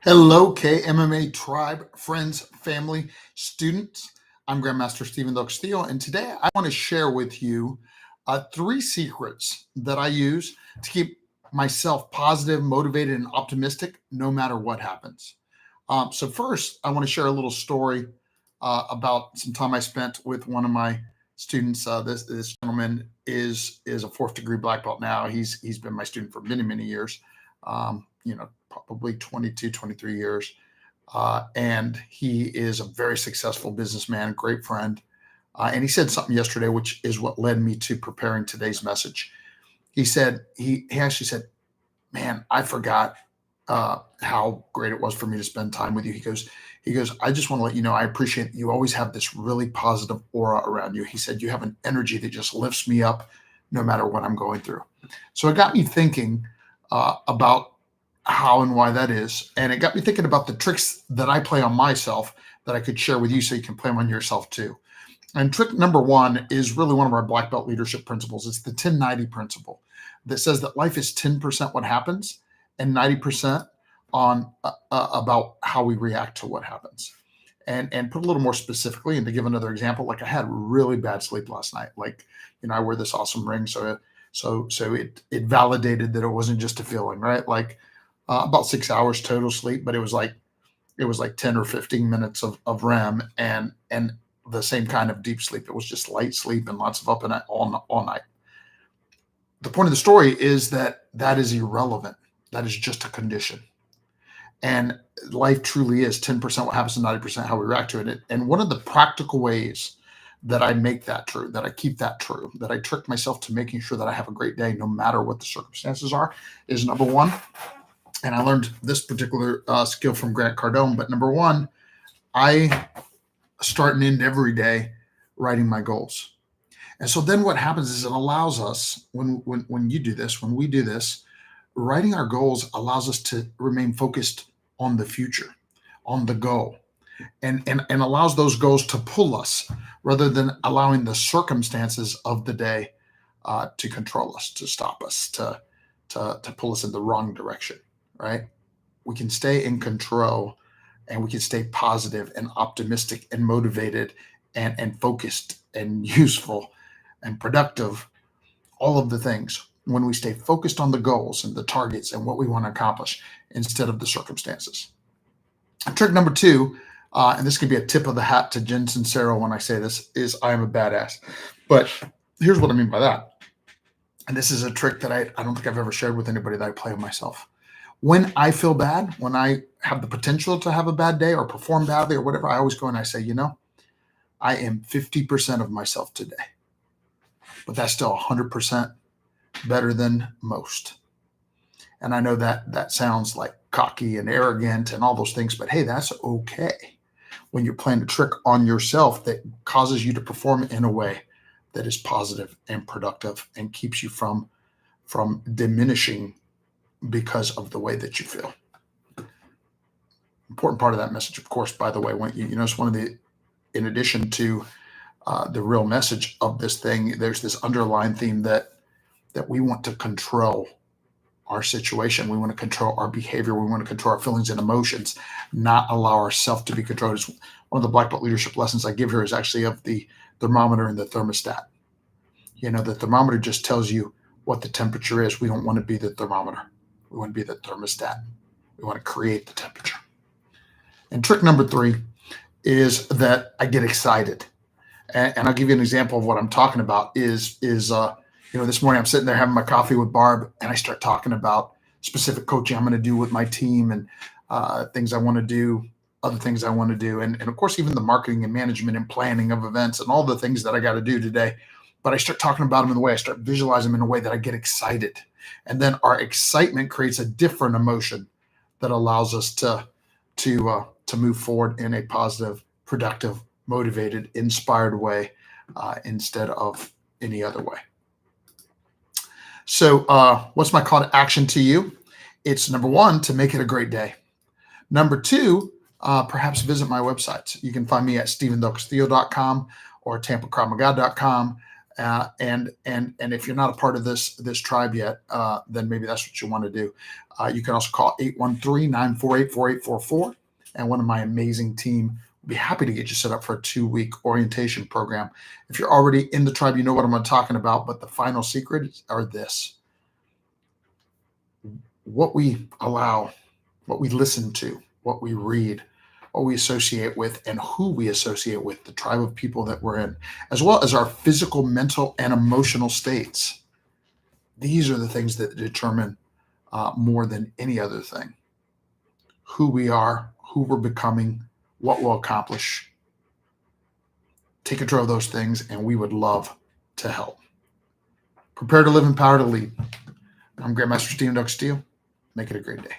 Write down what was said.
Hello, KMMA tribe, friends, family, students. I'm Grandmaster Stephen Del Castillo, and today I want to share with you three secrets that I use to keep myself positive, motivated, and optimistic no matter what happens. So, first, I want to share a little story about some time I spent with one of my students. This gentleman is a fourth degree black belt now. He's been my student for many years. Probably 22, 23 years. And he is a very successful businessman, great friend. And he said something yesterday, which is what led me to preparing today's message. He actually said, man, I forgot how great it was for me to spend time with you. He goes, I just want to let you know, I appreciate you always have this really positive aura around you. He said, you have an energy that just lifts me up no matter what I'm going through. So it got me thinking about how and why that is. And it got me thinking about the tricks that I play on myself that I could share with you so you can play them on yourself too. And trick number one is really one of our black belt leadership principles. It's the 10-90 principle that says that life is 10% what happens and 90% on about how we react to what happens. And put a little more specifically, and to give another example, like I had really bad sleep last night. Like, I wear this awesome ring, so it validated that it wasn't just a feeling, right? Like about 6 hours total sleep, but it was like 10 or 15 minutes of REM and the same kind of deep sleep. It was just light sleep and lots of up and all night. The point of the story is that is irrelevant. That is just a condition. And life truly is 10% what happens and 90% how we react to it. And one of the practical ways that I make that true, that I keep that true, that I trick myself to making sure that I have a great day no matter what the circumstances are, is number one, and I learned this particular skill from Grant Cardone, but number one, I start and end every day writing my goals. And so then what happens is it allows us, when you do this, when we do this, writing our goals allows us to remain focused on the future, on the goal, and allows those goals to pull us rather than allowing the circumstances of the day to control us, to stop us, to pull us in the wrong direction, right? We can stay in control and we can stay positive and optimistic and motivated and focused and useful and productive, all of the things, when we stay focused on the goals and the targets and what we want to accomplish instead of the circumstances. Trick number two, and this could be a tip of the hat to Jen Sincero when I say this, is I am a badass. But here's what I mean by that. And this is a trick that I don't think I've ever shared with anybody that I play with myself. When I feel bad, when I have the potential to have a bad day or perform badly or whatever, I always go and I say, I am 50% of myself today. But that's still 100% better than most. And I know that sounds like cocky and arrogant and all those things, but hey, that's okay when you're playing a trick on yourself that causes you to perform in a way that is positive and productive and keeps you from diminishing because of the way that you feel. Important part of that message, of course, by the way, when you notice one of the, in addition to the real message of this thing, there's this underlying theme that we want to control our situation. We want to control our behavior. We want to control our feelings and emotions, not allow ourselves to be controlled. It's one of the black belt leadership lessons I give here is actually of the thermometer and the thermostat. The thermometer just tells you what the temperature is. We don't want to be the thermometer. We want to be the thermostat. We want to create the temperature. And trick number three is that I get excited. And I'll give you an example of what I'm talking about is this morning I'm sitting there having my coffee with Barb and I start talking about specific coaching I'm going to do with my team and things I want to do, other things I want to do. And of course, even the marketing and management and planning of events and all the things that I got to do today. But I start talking about them in the way, I start visualizing them in a way that I get excited. And then our excitement creates a different emotion that allows us to move forward in a positive, productive, motivated, inspired way instead of any other way. So what's my call to action to you? It's number one, to make it a great day. Number two, perhaps visit my website. You can find me at stephendelcastillo.com or tampacravmaga.com. And if you're not a part of this tribe yet, then maybe that's what you want to do. You can also call 813-948-4844, and one of my amazing team will be happy to get you set up for a 2-week orientation program. If you're already in the tribe, you know what I'm talking about. But the final secrets are this: what we allow, what we listen to, what we read, what we associate with, and who we associate with, the tribe of people that we're in, as well as our physical, mental, and emotional states. These are the things that determine more than any other thing who we are, who we're becoming, what we'll accomplish. Take control of those things, and we would love to help. Prepare to live, empower to lead. I'm Grandmaster Stephen Del Castillo. Make it a great day.